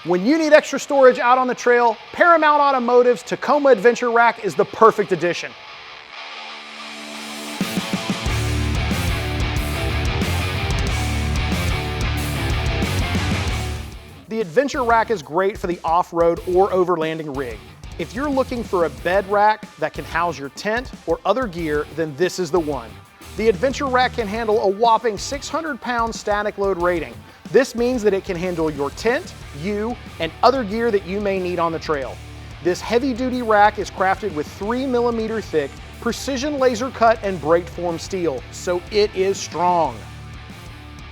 When you need extra storage out on the trail, Paramount Automotive's Tacoma Adventure Rack is the perfect addition. The Adventure Rack is great for the off-road or overlanding rig. If you're looking for a bed rack that can house your tent or other gear, then this is the one. The Adventure Rack can handle a whopping 600-pound static load rating. This means that it can handle your tent, you, and other gear that you may need on the trail. This heavy-duty rack is crafted with 3mm thick, precision laser cut and braked form steel, so it is strong.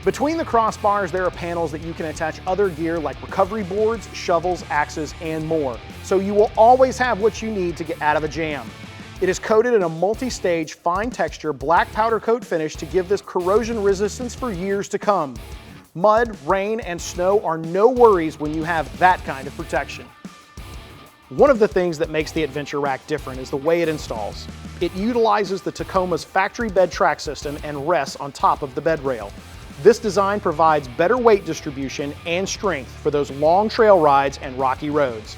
Between the crossbars, there are panels that you can attach other gear like recovery boards, shovels, axes, and more, so you will always have what you need to get out of a jam. It is coated in a multi-stage, fine texture, black powder coat finish to give this corrosion resistance for years to come. Mud, rain, and snow are no worries when you have that kind of protection. One of the things that makes the Adventure Rack different is the way it installs. It utilizes the Tacoma's factory bed track system and rests on top of the bed rail. This design provides better weight distribution and strength for those long trail rides and rocky roads.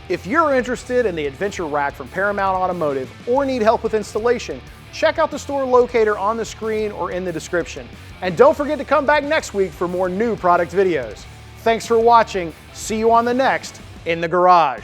If you're interested in the Adventure Rack from Paramount Automotive or need help with installation, check out the store locator on the screen or in the description. And don't forget to come back next week for more new product videos. Thanks for watching. See you on the next In the Garage.